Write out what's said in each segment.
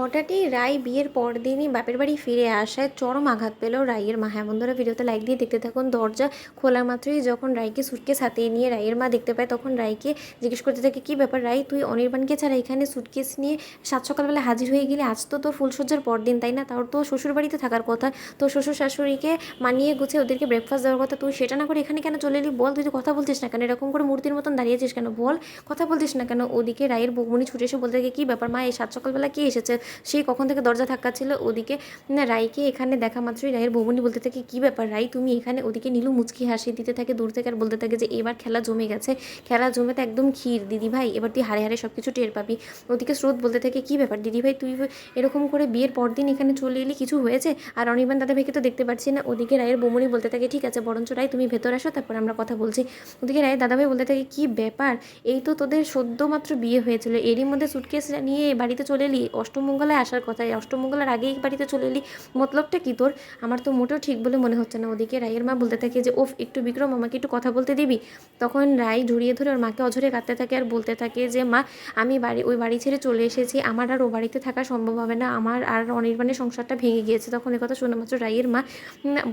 হঠাৎই রায় বিয়ের পরদিনই বাপের বাড়ি ফিরে আসায় চরম আঘাত পেল রাইয়ের মা। হ্যাঁ বন্ধুরা, ভিডিওতে লাইক দিয়ে দেখতে থাকুন। দরজা খোলা মাত্রই যখন রায়কে সুটকেস হাতে নিয়ে রাইয়ের মা দেখতে পায়, তখন রায়কে জিজ্ঞেস করতে থাকে, কী ব্যাপার রাই, তুই অনির্বাণকে ছাড়া এখানে সুটকেস নিয়ে সাত সকালবেলা হাজির হয়ে গেলি? আজ তো তোর ফুলসজ্জার পরদিন, তাই না? তাও তো শ্বশুর বাড়িতে থাকার কথা, তোর শ্বশুর শাশুড়িকে মানিয়ে গুছিয়ে ওদেরকে ব্রেকফাস্ট দেওয়ার কথা, তুই সেটা না করে এখানে কেন চলে এলি? বল, তুই তো কথা বলছিস না কেন? এরকম করে মূর্তির মতন দাঁড়িয়েছিস কেন? বল, কথা বলছিস না কেন? ওদিকে রায়ের বৌমনি ছুটে এসে বলতে থাকে, কী ব্যাপার মা, এই সাত সকালবেলা কে এসেছে? সেই কখন থেকে দরজা ধাক্কা ছিল। ওদিকে না রাইকে এখানে দেখা মাত্রই রায়ের বৌমনি বলতে থাকে, কী ব্যাপার রাই, তুমি এখানে? ওদিকে নীলু মুচকি হাসি দিতে থাকে দূর থেকে আর বলতে থাকে যে এবার খেলা জমে গেছে, খেলা জমে তো একদম ক্ষীর দিদি ভাই, এবার তুই হারে হারে সব কিছু টের পাবি। ওদিকে স্রোত বলতে থাকে, কী ব্যাপার দিদি ভাই, তুই এরকম করে বিয়ের পর দিন এখানে চলে এলি, কিছু হয়েছে? আর অনির্বাণ দাদা ভাইকে তো দেখতে পাচ্ছি না। ওদিকে রায়ের বৌমনি বলতে থাকে, ঠিক আছে বরঞ্চ রাই তুমি ভেতর আসো, তারপর আমরা কথা বলছি। ওদিকে রায়ের দাদাভাই বলতে থাকে, কী ব্যাপার, এই তো তোদের সদ্য মাত্র বিয়ে হয়েছিল, এরই মধ্যে সুটকেস নিয়ে বাড়িতে চলে এলি? অষ্টমঙ্গলায় আসার কথা, অষ্টমঙ্গলার আগেই বাড়িতে চলে এলি, মতলবটা কি তোর? আমার তো মোটেও ঠিক বলে মনে হচ্ছে না। ওদিকে রায়ের মা বলতে থাকে যে ওফ, একটু বিক্রম, আমাকে একটু কথা বলতে দিবি? তখন রায় জড়িয়ে ধরে ওর মাকে অঝরে কাঁদতে থাকে আর বলতে থাকে যে মা, আমি ওই বাড়ি ছেড়ে চলে এসেছি, আমার আর ও বাড়িতে থাকা সম্ভব হবে না, আমার আর অনির্বাণের সংসারটা ভেঙে গিয়েছে। তখন কথা শোনা মাত্র রায়ের মা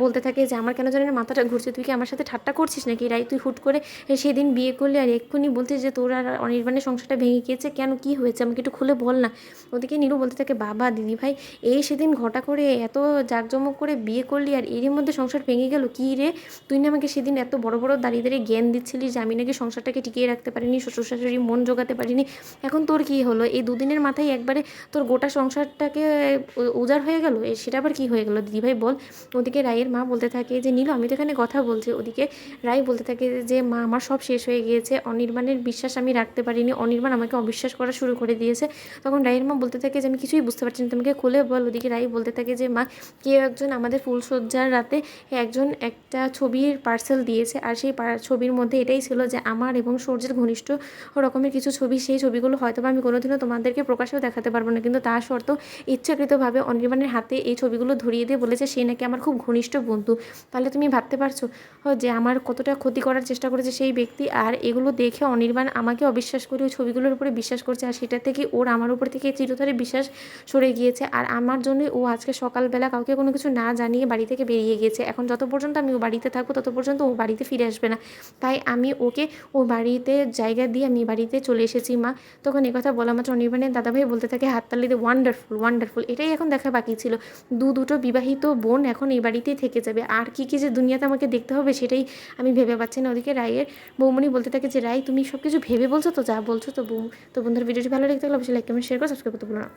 বলতে থাকে যে আমার কেন জানি না মাথাটা ঘুরছে, তুই কি আমার সাথে ঠাট্টা করছিস নাকি রাই? তুই হুট করে সেদিন বিয়ে করলি আর এক্ষুনি বলছিস যে তোর আর অনির্বাণের সংসারটা ভেঙে গিয়েছে, কেন, কি হয়েছে আমাকে একটু খুলে বল না। ওদিকে নীলু বলতে থাকে, বাবা দিদি ভাই, এই সেদিন ঘটা করে এত জাঁকজমক করে বিয়ে করলি আর এরই মধ্যে সংসার ভেঙে গেল? কী রে, তুই না আমাকে সেদিন এত বড় বড় দাঁড়িয়ে দাঁড়িয়ে জ্ঞান দিচ্ছিলিস যে আমি নাকি সংসারটাকে টিকিয়ে রাখতে পারিনি, শ্বশুর শাশুড়ি মন জোগাতে পারিনি, এখন তোর কী হলো? এই দুদিনের মাথায় একবারে তোর গোটা সংসারটাকে উজাড় হয়ে গেল, সেটা আবার কী হয়ে গেল দিদিভাই বল। ওদিকে রায়ের মা বলতে থাকে যে নীলু, আমি তো এখানে কথা বলছি। ওদিকে রায় বলতে থাকে যে মা, আমার সব শেষ হয়ে গিয়েছে, অনির্বাণের বিশ্বাস আমি রাখতে পারিনি, অনির্বাণ আমাকে অবিশ্বাস করা শুরু করে দিয়েছে। তখন রায়ের মা বলতে থাকে যে আমি কিছুই বুঝতে পারছি না, তোমাকে খুলে বল। ওদিকে রায় বলতে থাকে যে মা, কেউ একজন আমাদের ফুলসজ্জার রাতে একজন একটা ছবির পার্সেল দিয়েছে, আর সেই ছবির মধ্যে এটাই ছিল যে আমার এবং সূর্যের ঘনিষ্ঠ রকমের কিছু ছবি, সেই ছবিগুলো হয়তো আমি কোনোদিনও তোমাদেরকে প্রকাশেও দেখাতে পারবো না, কিন্তু তা সত্ত্বেও ইচ্ছাকৃতভাবে অনির্বাণের হাতে এই ছবিগুলো ধরিয়ে দিয়ে বলেছে সে নাকি আমার খুব ঘনিষ্ঠ বন্ধু। তাহলে তুমি ভাবতে পারছো যে আমার কতটা ক্ষতি করার চেষ্টা করেছে সেই ব্যক্তি, আর এগুলো দেখে অনির্বাণ আমাকে অবিশ্বাস করে ওই ছবিগুলোর উপরে বিশ্বাস করছে, আর সেটা থেকে ওর আমার উপর থেকে চিরতরে বিশ্বাস সরে গিয়েছে, আর আমার জন্যই ও আজকে সকালবেলা কাউকে কোনো কিছু না জানিয়ে বাড়ি থেকে বেরিয়ে গিয়েছে। এখন যত পর্যন্ত আমি ও বাড়িতে থাকবো তত পর্যন্ত ও বাড়িতে ফিরে আসবে না, তাই আমি ওকে ও বাড়িতে জায়গা দিয়ে আমি বাড়িতে চলে এসেছি মা। তখন কথা বলা মাত্র অনির্বাণের দাদাভাই বলতে থাকে হাততালি দিয়ে, ওয়ান্ডারফুল ওয়ান্ডারফুল, এটাই এখন দেখা বাকি ছিল, দুটো বিবাহিত বোন এখন এই বাড়িতেই থেকে যাবে, আর কি কি যে দুনিয়াতে আমাকে দেখতে হবে সেটাই আমি ভেবে পাচ্ছি না। ওদিকে রায়ের বৌমনি বলতে থাকে যে রাই, তুমি সব কিছু ভেবে বলছো তো, যা বলছো তো বউ। তো বন্ধুর ভিডিওটি ভালো লাগতে থাকলে অবশ্যই লাইক কমেন্ট শেয়ার করে সাবস্ক্রাইব করতে ভুলো না।